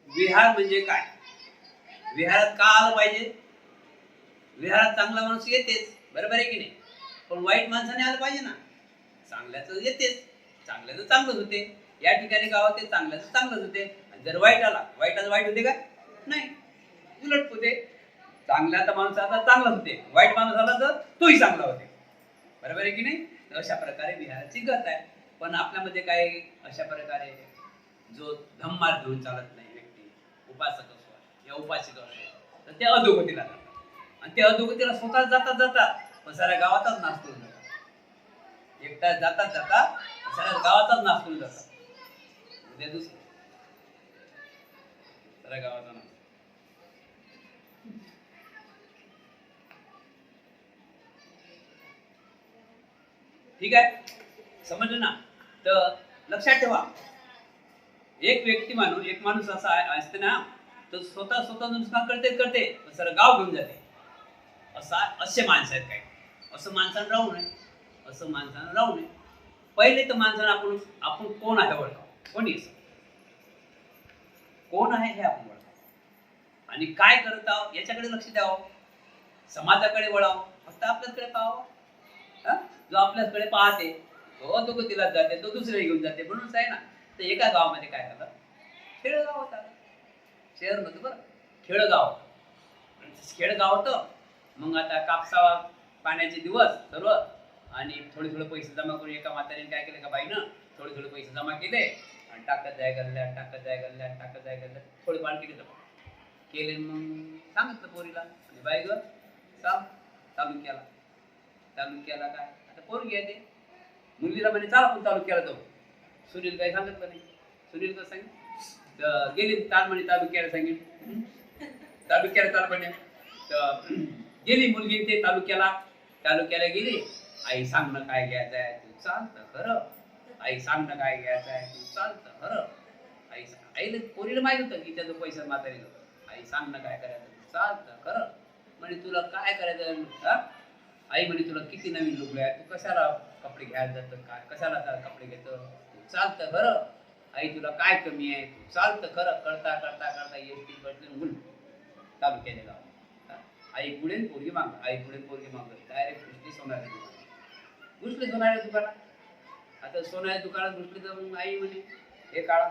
विहार म्हणजे काय? विहारात का आलं पाहिजे? विहारात चांगला माणूस येतेच, बरोबर आहे की नाही? पण वाईट माणसाने आलं पाहिजे ना. चांगल्याचं येतेच, चांगल्याचं चांगलंच होते. या ठिकाणी गावात ते चांगल्याचं चांगलंच होते. आणि जर वाईट आला, वाईटाचं वाईट होते का? नाही, उलट होते. चांगल्याचा माणूस आता चांगलाच होते, वाईट माणूस आला तर तोही चांगला होते, बरोबर आहे की नाही? अशा प्रकारे विहाराची गत आहे. पण आपल्यामध्ये काही अशा प्रकारे जो धम्मार घेऊन चालत नाही व्यक्ती, उपासक असो या उपासिक असो, तर ते अधोगतीला जातात. आणि ते अधोगतीला स्वतः जातात जातात पण साऱ्या गावातच नाश करून जातात. एकटा जातात जातात साऱ्या गावातच नाश करून जातात. उद्या दुसरं साऱ्या गावाचा नाश. ठीक आहे, समजलं ना? तर लक्षात ठेवा, एक व्यक्ती माणूस, एक माणूस असा असते ना, तर स्वतः नुकसान करते पण सर गाव घेऊन जाते. असे माणसं आहेत काही. असं माणसानं राहू नये, असं माणसानं राहू नये. पहिले तर माणसानं आपण कोण आहे ओळखावं. कोणी कोण आहे हे आपण ओळखावं आणि काय करत आहोत याच्याकडे लक्ष द्यावं. समाजाकडे वळावं, फक्त आपल्याकडे पाहावं. जो आपल्याकडे पाहते तो अधोगतीला जाते, तो दुसरे घेऊन जाते, म्हणूनच आहे ना. तर एका गावामध्ये काय झालं, खेडगाव होता. शहर नव्हतं बरं, खेडगाव. खेडगाव होतं. मग आता कापसा पाण्याचे दिवस सर्व, आणि थोडे पैसे जमा करून एका म्हातारीने काय केलं, का बाईनं थोडे पैसे जमा केले आणि टाकत जाय गल्ल्या थोडे पाणी केले जमा केले. मग सांगितलं पोरीला, आणि बाई ग सांग तालुक्याला काय आता पोरगी आहे ते. मुलीला म्हणे चाल आपण तालुक्याला जाऊ. सुनील काही सांगितलं नाही. सुनील कसं सांगितलं तर गेली म्हणे तालुक्याला सांगितलं, तालुक्याला चाल म्हणे. तर गेली मुलगी ते तालुक्याला गेली. आई सांग ना काय घ्यायचं आहे, तू चालतं खरं. आई सांग ना काय घ्यायचं आहे, तू चालतं खरं. आईला पोरीला माहित होतं की त्याचं पैसा म्हातारीला. आई सांग ना काय करायचं, तू चालतं खरं. म्हणे तुला काय करायचं? आई म्हणे तुला किती नवीन लुगडे आहे, तू कशाला कपडे घ्यायला जातं, काय कशाला कपडे घेतो, तू चालतं खरं. आई तुला काय कमी आहे, तू चालतं खरं. करता एसटी बसले तालुक्याने गाव. आई पुढे पोरगी मागं डायरेक्ट घुसले सोनाऱ्या दुकानात. आता सोन्याच्या दुकानात घुसली तर मग आई म्हणे हे काळा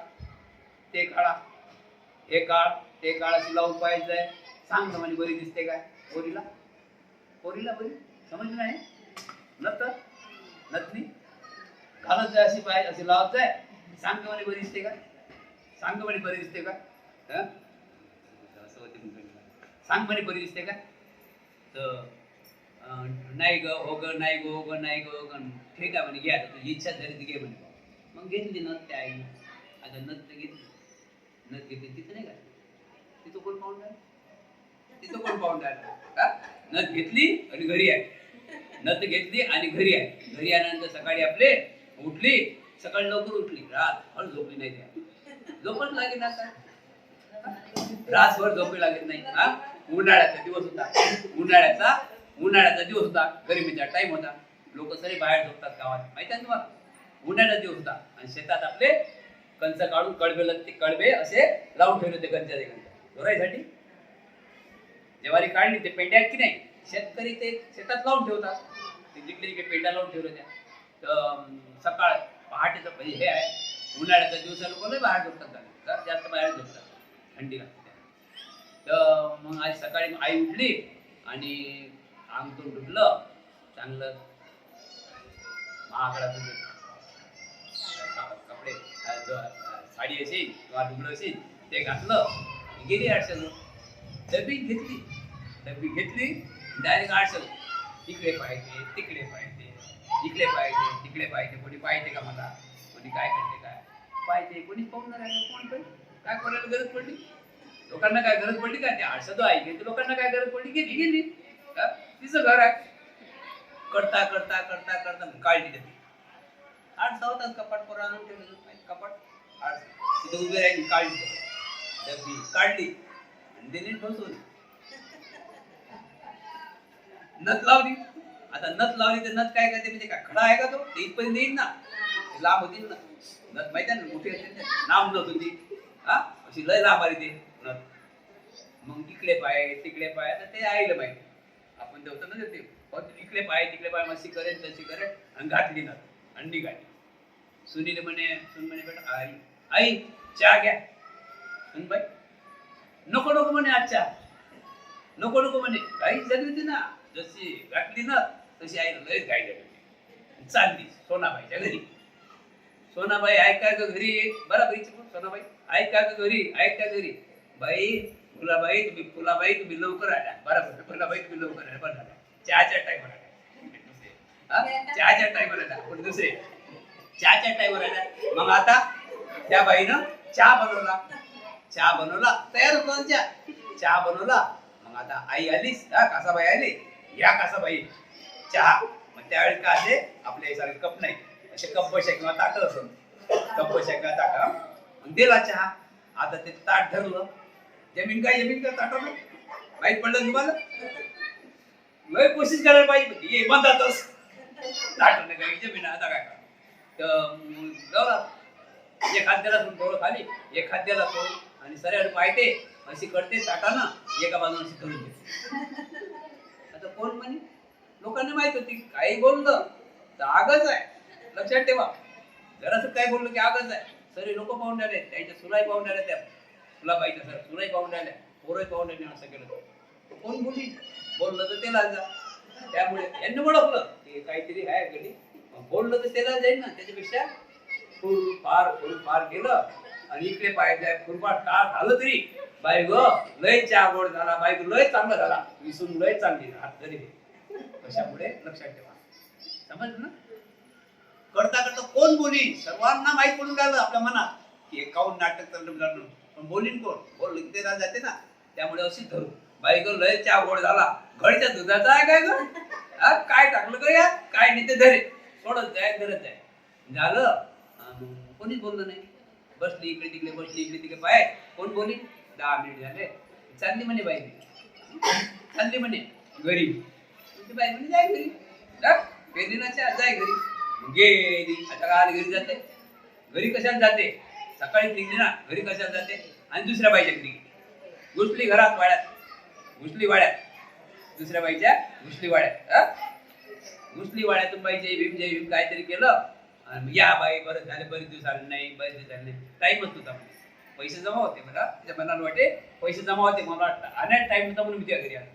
ते काळा, हे काळ ते काळाची लावून पाहायचंय. सांग ना म्हणे बरी दिसते काय पोरीला बरी समजली नाही. नथनी घालत जाय अशी पाहिजे, अशी लावत जाय. सांग म्हणे बरी दिसते का, सांग म्हणे बरी दिसते का, सांग म्हणे बरी दिसते का. तर नाही ग हो ग नाही गो ग नाही गो ग. ठीक आहे म्हणे, घ्या तुझी इच्छा झाली घे म्हणे. मग घेतली नथ त्या आईने. आता नथ घेतली तिथं नाही का, तिथं कोण पाहून राहिलं. नथ घेतली आणि घरी आहे. नथ घेतली आणि घरी आहे. घरी आल्यानंतर सकाळी आपले उठली, सकाळी लवकर उठली, रात झोपली नाही. त्या झोपच लागेल आता, रातभर झोपी लागत नाही. उन्हाळ्याचा दिवस होता, गरमीचा टाइम होता. लोक सगळे बाहेर झोपतात गावात, माहिती आहे तुम्हाला. उन्हाळ्याचा दिवस होता आणि शेतात आपले कंच काढून कडबे असे लावून ठेवले होते. कंचाचे धोरायसाठी ज्वारी काढली, ते पेंड्या की नाही, शेतकरी ते शेतात लावून ठेवतात. ते जिकडे पेंड्या लावून ठेवल्या त्या. तर सकाळ पहाटेचं म्हणजे हे आहे, उन्हाळ्याच्या दिवसा लोक नाही बाहेर झोपतात, जास्त बाहेर झोपतात, थंडी लागते. तर मग आज सकाळी आई उठली आणि अंगठून धुतलं चांगलं, महागडाचं कपडे साडी असेल किंवा लुगडं असेल ते घातलं, गेली आठशे. डबी घेतली डायरेक्ट आठशे. इकडे पाहिजे तिकडे पाहिजे, इकडे पाहिजे तिकडे पाहिजे. कोणी पाहिजे का मला, कोणी काय करते काय पाहिजे, कोणी पाहून कोण पण काय कोणाला गरज पडली, लोकांना काय गरज पडली का, ते आठशे तो आहे की लोकांना काय गरज पडली, गेली तिचं घर आहे. करता काढली त्याची 8-6 तास कपाट पोरं आणून ठेवलं. कपाट तिथे उभी राहिली, काढली डबी, काढली आणि दिली बसवली. नथ लावली. आता नथ लावली तर नथ काय करते म्हणजे काय, खडा आहे का तो, ते इथपर्यंत येईल ना, लांब होतील ना नथ, माहिती आहे ना, मोठी असते नाम नथ होती. अशी लय लांबारी ते नथ. मग इकडे पाय तिकडे पाय, आता ते आईला माहिती. आपण देवतो ना ते इकडे पाय तिकडे पाय, मशी करेन तशी करेन, आणि घातली नथ आणि निघाली. सुनील म्हणे, सुन म्हणे बेटा आई आई चहा घ्या. बाई नको नको म्हणे, अच्छा नको नको म्हणे. गाई झाली होती ना, जशी घातली ना तशी आईला लय गाई झाली. चालली सोनाबाईच्या घरी. सोनाबाई ऐका ग घरी, बराबर सोनाबाई ऐका ग घरी, ऐका घरी. बाई फुलाबाई तुम्ही लवकर आल्या. बरोबर फुलाबाई तुम्ही लवकर आल्या. बरं चहाच्या टायमाला चहाच्या टायमाला आल्या. पण दुसरे चहाच्या टायमाला आल्या. मग आता त्या बाईनं चहा बनवला तयार होतो. चहा बनवला. मग आता आई आलीच, कासाबाई आली, या कासाबाई चहा. मग त्यावेळेस का असे आपल्या सारखे कप नाही, असे कप्पशा किंवा ताटं असं, कप्पशा किंवा ताटं. मग दिला चहा. आता ते ताट धरलं. जमीन का ताटानं माहित पडलं तुम्हाला. लय कोशिश करायला पाहिजे, ये बंदातच ताटानं काही जमीन. आता काय तर एक खाद्याला थोडं खाली, एक खाद्याला थोडं, आणि सऱ्याकडे पाहते अशी करते ताटानं, एका बाजून अशी करून देते. आता कोण म्हणे, लोकांना माहित होती काही बोललं तर आगच आहे. लक्षात ठेवा, जरासं काय बोललं की आगच आहे. सरे लोक पाहून राहिले, त्यांच्या सुलाई पाहून राहिल्या, त्या फुलाबाईच्या सर सुलाई पाहून राहिल्या, पोरही पाहून राहिले. असं केलं कोण बोललं तर त्याला जा. त्यामुळे यांनी ओळखलं की काहीतरी आहे गडी. बोललं तर त्याला जाईल ना. त्याच्यापेक्षा फुल फार केलं, आणि इकडे पाहिजे फुलफार का झालं तरी बाई ग लय चहा गोड झाला, बाई लय चांगला झाला, विसून लय चांगली हात तरी. कशामुळे लक्षात ठेवा. समजलं ना. करता करता कोण बोली सर्वांना माहित पडून राहिलं आपल्या मनात की एकावन्न नाटक चाललं. पण बोलीन कोण, बोल ते जाते ना. त्यामुळे अशी धरू बाई ग लय चहा गोड झाला, घडीच्या दुधाचा आहे काय ग, काय टाकलं ग यात, काय नाही ते धरे सोडत जाय धरत जाय. झालं. कोणीच बोललं नाही. बसली इकडे तिकडे, बसली इकडे तिकडे. पाय कोण बोली. 10 मिनिट झाले. चालली म्हणे बाई, चालली म्हणे घरी. बाई म्हणे जाय घरी. गेली ना जाय घरी. गेली. आता काल घरी जाते. घरी कशाला जाते, सकाळी निघली ना, घरी कशाला जाते, आणि दुसऱ्या बाईच्या घरी घुसली. घरात वाड्यात घुसली, वाड्यात दुसऱ्या बाईच्या घुसली, वाड्यात घुसली. वाड्यातून बाई जय भीम काहीतरी केलं. या बाई बरं झालं, बरेच दिवस आले नाही, बरेच दिवस आले नाही. टाईमच होता म्हणजे पैसे जमा होते. मला त्या मनाला वाटे पैसे जमा होते. मला वाटतं आणायला टाईम होता म्हणून मी त्या घरी आलो.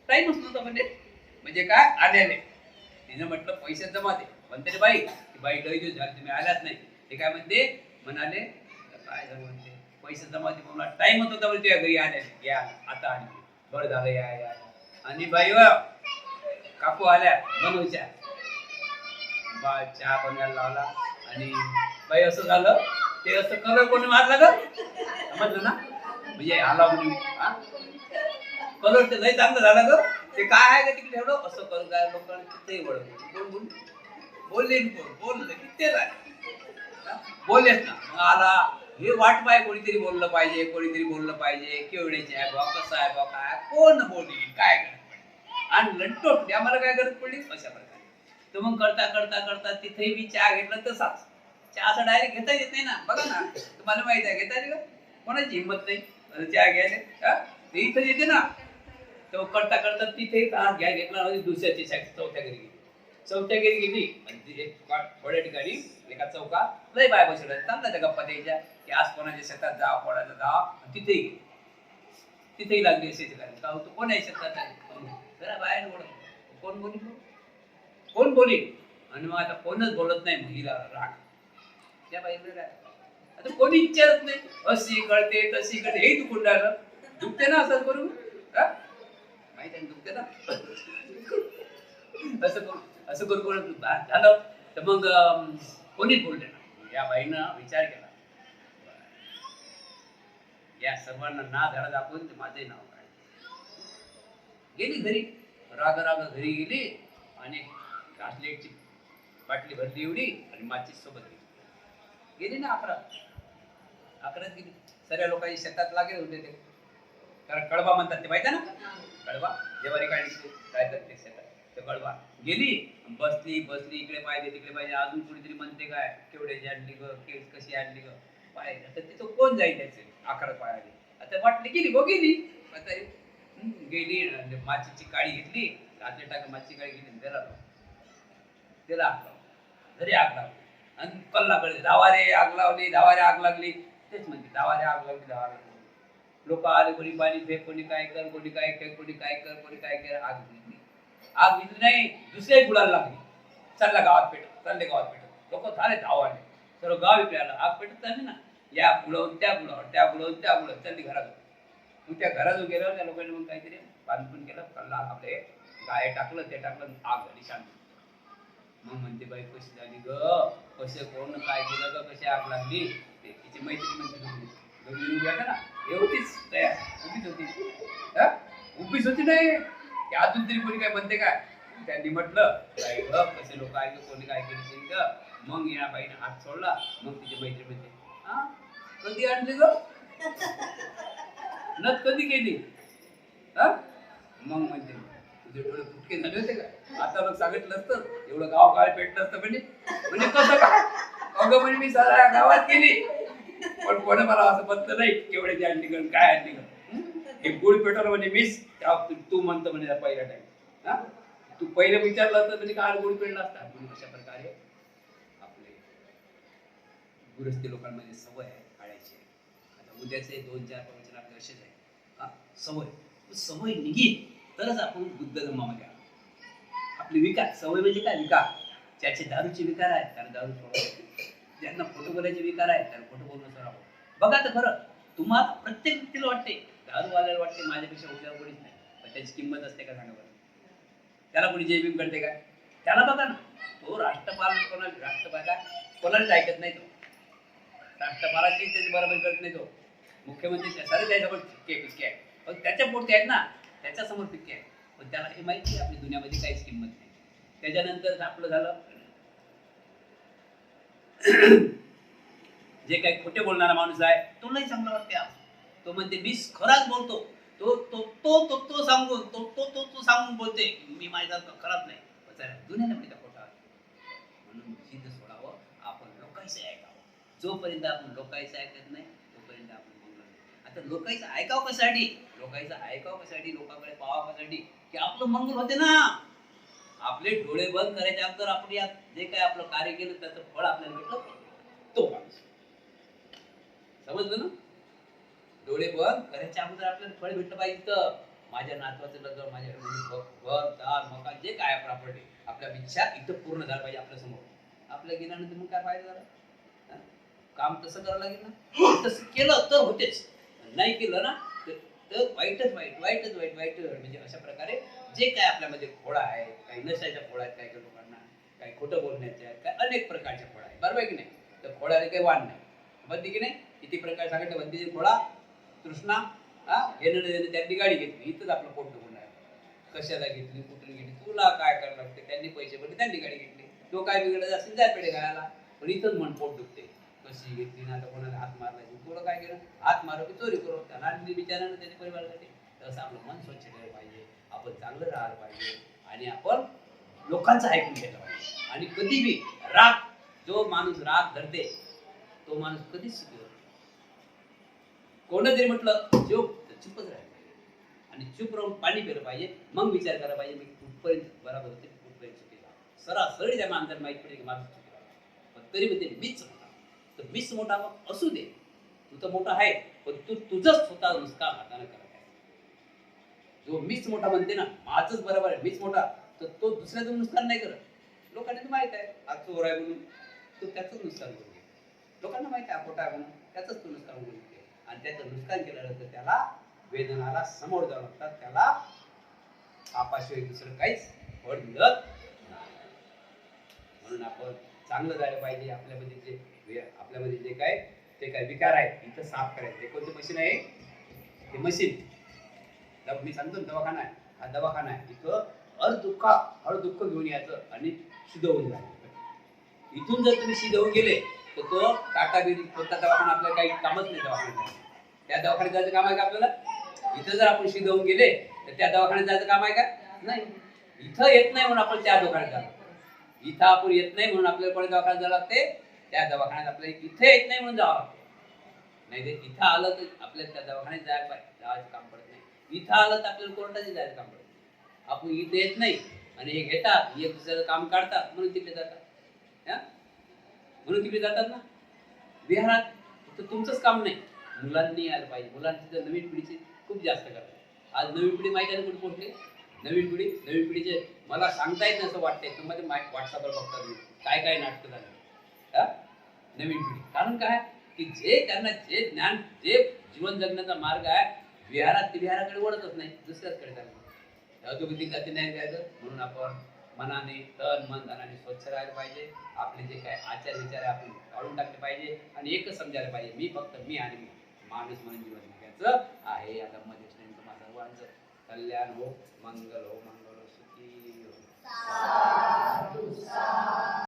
टाईमच नव्हता म्हणजे काय आल्याने. तिने म्हटलं पैसे जमा दे. म्हणते बाई लय दिवस झाले तुम्ही आल्याच नाही. ते काय म्हणाले काय झालं म्हणते पैसे जमा दे. मला टाईमच होता म्हणजे तुझ्या घरी आल्याने. या आता आली, बरं झालं या. आणि बाई काकू आल्या बनवच्या. चहा बनवायला लावला. आणि बाई असं झालं ते असं कलर कोणी मारला ग, समजलं ना. म्हणजे आला म्हणून कलर ते लय चांगलं झालं ग. ते काय आहे का तिकडे एवढं असं करून काय लोकांना तिथे बोलले बोललं की ते बोललेच ना. मग आला हे वाट पाय, कोणीतरी बोललं पाहिजे केवढ्याचे आहे बा, कसं आहे बा, काय कोण बोलली, काय गरज पडली, आणि लंटोट आम्हाला काय गरज पडली अशा प्रकारे. तर मग करता तिथेही मी चहा घेतला तसाच. चहा असं डायरेक्ट घेता येत नाही ना. बघा ना, तुम्हाला माहित आहे घेता येईल का, कोणाची हिंमत नाही चहा घ्यायला. ते इथं येते ना. तो करता तिथे हात घ्या घेतला, दुसऱ्याची चौथ्या घरी गेली. आणि थोड्या ठिकाणी एका चौकात लय बाय बसवल्या चांगल्या त्या गप्पा द्यायच्या की आज कोणाच्या शेतात जा, कोणाच्या जा. तिथेही लागली असे ठिकाणी का होतो, कोण आहे शेतात जरा बाहेर ओळख, कोण बोली. आणि मग आता कोणच बोलत नाही. मग हिला राग त्या बाईला. आता कोणी विचारत नाही. अशी कळते तशी कळते, हे दुखून राहिलं. दुखते ना असं करून, माहिती आहे दुखते ना. असं करून झालं. तर मग कोणीच बोलले ना. या बाईनं विचार केला, या सर्वांना ना धडा दाखवून ते माझे नाव काय. गेली घरी. राग घरी गेली आणि घासलेटची बाटली भरली एवढी आणि माचीस सोबत गेली ना. 11 गेली. सगळ्या लोकांनी शेतात लागेल होते ते, कारण कळवा म्हणतात ते माहिती आहे ना. कळवा जेवारी काढली काय करते शेतात, ते कळवा. गेली बसली इकडे पाहिजे तिकडे पाहिजे. अजून कुणीतरी म्हणते काय केवढ्याची आणली ग, कशी आणली ग. पाय आता तिथं कोण जाईल त्याचे आकडा पायाने आता वाटली गेली गेली आता गेली माचीची काळी घेतली रात्री टाक माचीची काळी घेतली त्याला आग लावली घरी आग लावली आणि कल्लाकडे धावारे आग लावली धावारे आग लागली तेच म्हणते धावारे आग लावली धावारे लोक आले कोणी पाणी फेक कोणी काय कर कोणी काय कर कोणी काय कर कोणी काय कर आग विजली नाही दुसऱ्याही गुळाला लागली चालला गावात पेटत चालले गावात पेटत लोक झाले धावाले सर्व गाव इकडे आलं आग पेटत चालली ना या गुळावून त्या गुळावर चालली घरात मग त्या घरात गेल्यावर त्या लोकांनी मग काहीतरी बांधपून केलं कल्ला आपले गाय टाकलं ते टाकलं आग झाली शांत मग म्हणते बाई कशी झाली ग कसे कोण काय केलं ग कशी आग लागली तिची मैत्री म्हणते ना हे होतीच तयार उभीच होती नाही की अजून तरी कोणी काय म्हणते काय त्यांनी म्हटलं काय ग कसे लोक आहे कोणी काय केलं ग मग या बाईने हात सोडला मग तिची मैत्री म्हणते हा कधी आणली ग नथ कधी केली हा मग म्हणते तुझे डोळे फुटके झाले होते का आता लोक सांगितलं असतं एवढं गाव काळ पेटलं असतं म्हणजे कसं का अगं म्हणजे मी सारा गावात केली पण कोणी मला असं बदलं नाही केवढे आणली गण काय आणली गण हे गुळ पेटवलं म्हणजे मीच तू म्हणतो म्हणजे पहिला टाइम हा तू पहिले विचारलं असतं म्हणजे काय गुळ पेटला असता म्हणून अशा प्रकारे आपले गुरस्ती लोकांमध्ये सवय आहे काढायची आता उद्याचे 2-4 प्रवचन आपले असेच आहे हा सवय निघेल तरच आपण बुद्ध धर्मामध्ये आलो आपले विकार सवय म्हणजे काय विकार ज्याचे दारूचे विकार आहेत त्याला दारू सोडावं ज्यांना खोटं बोलायचे विकार आहेत त्याला खोटं बोलणं सोडावं बघा तर खरं तुम्हाला प्रत्येक व्यक्तीला वाटते दारूवाल्याला वाटते माझ्यापेक्षा हुशार कोणीच नाही पण त्याची किंमत असते का सांगा बरं त्याला कोणी जय भीम करते काय त्याला बघा ना तो राष्ट्रपाल कोणालाच ऐकत नाही तो राष्ट्रपालाची त्याची बरोबर करत नाही तो मुख्यमंत्री सारे त्याच्यावर पिक्के आहे पण त्याच्या पोटी आहेत ना त्याच्या समोर पिक्के आहे पण त्याला हे माहिती आहे आपली दुनियामध्ये काहीच किंमत नाही त्याच्यानंतर आपलं झालं जे काही खोटे बोलणारा माणूस आहे तो नाही चांगला वाटते तो म्हणते मी खराच बोलतो तो तो तो तो तो सांगून तो तो तो तो सांगून बोलते मी माझ्यासारखं खराब नाही दुनियाला माहिती खोटा म्हणून जिद्द सोडावं आपण लोकांचं ऐकावं जोपर्यंत आपण लोकांचं ऐकत नाही तोपर्यंत आपण मंगळ नाही आता लोकांचं ऐकावं कशासाठी लोकांकडे पाहावं कशासाठी की आपलं मंगल होते ना आपले डोळे बंद करायच्या अगोदर आपण या जे काय आपलं कार्य केलं त्याचं फळ आपल्याला भेटलं तो माणूस समजलं ना डोळे बंद करायच्या अगोदर आपल्याला फळ भेटलं पाहिजे तर माझ्या नातवाचं लग्न माझ्या घर दार मकान जे काय प्रॉपर्टी आपल्या इच्छा इथं पूर्ण झालं पाहिजे आपल्या समोर आपल्या गेल्यानंतर मग काय फायदा झाला काम तसं करावं लागेल ना तसं केलं तर होतेच नाही केलं ना तर वाईटच म्हणजे अशा प्रकारे जे काय आपल्यामध्ये खोडा आहे काही नशाच्या खोडा आहेत काही लोकांना काही खोटं बोलण्याचे आहेत काही अनेक प्रकारच्या खोडा आहेत बरोबर की नाही तर खोड्याला काही वाढ नाही बंदी की नाही किती प्रकार सांगितलं बंदीचे खोडा तृष्णा येणं त्यांनी गाडी घेतली इथंच आपलं पोट दुखून आहे कशाला घेतली कुठून घेतली तुला काय करायला लागते त्यांनी पैसे भरले त्यांनी गाडी घेतली तो काय बिघडत असेल जाय पेढे घालायला पण इथंच मन पोट दुखते कशी घेतली ना तर कोणाला हात मारला तुला काय केलं हात मारो की चोरी करू त्याला विचारानं त्याच्या परिवारासाठी तसं आपलं मन स्वच्छ ठेवलं पाहिजे आपण चांगलं राहायला पाहिजे आणि आपण लोकांचं ऐकून घ्यायला पाहिजे आणि कधी बी राग जो माणूस राग धरते तो माणूस कधीच सुखी होत कोणतरी म्हटलं चुपच राहिलं आणि चुप राहून पाणी पिलं पाहिजे मग विचार करायला पाहिजे मी कुठपर्यंत बरोबर होते कुठपर्यंत चुकीला सरासरी त्या माणसाला माहिती पडते की माझं चुकीला पण तरी म्हणते मीच मोठा तर मीच मोठा मग असू दे तू तर मोठा आहे पण तू तुझंच स्वतः नुसकान हाताने करत आहे जो मीच मोठा म्हणते ना माझंच बरोबर आहे मीच मोठा तर तो दुसऱ्याचं नुकसान नाही करत लोकांना माहित आहे हा चोर आहे म्हणून तो त्याचंच नुकसान करून घे लोकांना माहिती आहे खोटा आहे म्हणून त्याचंच तो नुकसान करून घे आणि त्याचं नुकसान केल्यानंतर त्याला वेदनाला समोर जावं लागतात त्याला आपाशिवाय दुसरं काहीच फळ मिळत नाही म्हणून आपण चांगलं झालं पाहिजे आपल्यामध्ये जे काय ते काय विकार आहेत इथं साफ करायचं कोणतं मशीन आहे ते मशीन मी सांगतो दवाखाना आहे हा दवाखाना आहे इथं हर दुःख घेऊन यायचं आणि शिदवून जायचं इथून जर तुम्ही शिदवून गेले तर तो टाटा बिरी कोणता दवाखाना आपल्याला काही कामच नाही दवाखान्यात त्या दवाखान्यात जायचं काम आहे का आपल्याला इथं जर आपण शिदवून गेले तर त्या दवाखान्यात जायचं काम आहे का नाही इथं येत नाही म्हणून आपण त्या दवाखान्यात जातो इथं आपण येत नाही म्हणून आपल्याला कोणत्या दवाखान्यात जावं लागते त्या दवाखान्यात आपल्याला इथे येत नाही म्हणून जावं लागते नाही ते इथं आलं तर आपल्याला त्या दवाखान्यात जायचं काम पडत नाही. इथं आलं तर आपल्याला कोर्टाने जायचं काम पडत नाही. आपण इथं येत नाही आणि हे घेतात, एक दुसऱ्याचं काम काढतात म्हणून तिकडे जातात. म्हणून तिकडे जातात ना. बिहारात तर तुमचंच काम नाही, मुलांनी यायला पाहिजे. मुलांची तर नवीन पिढीची खूप जास्त करतात. आज नवीन पिढी माहिती आहे कुठे पोहोचली. नवीन पिढीचे मला सांगता येत नाही असं वाटतंय. तुम्हाला व्हॉट्सअपवर बघता तुम्ही काय काय नाटकं झाली. नवीन पिढी कारण काय की जे त्यांना जे ज्ञान, जे जीवन जगण्याचा मार्ग आहे विहारात, ते विहाराकडे वळतच नाही, दुसऱ्याचकडे जाणार. अधोगती गती नाही द्यायचं. म्हणून आपण मनाने, तन मन धनाने स्वच्छ राहायला पाहिजे. आपले जे काय आचार विचार आहे आपण काढून टाकले पाहिजे आणि एकच समजायला पाहिजे, मी फक्त मी आणि मी. माणूस म्हणून जीवन जगायचं आहे. आता मध्ये तुम्हा सर्वांचं कल्याण हो, मंगल हो, मंगल हो, सुखी हो.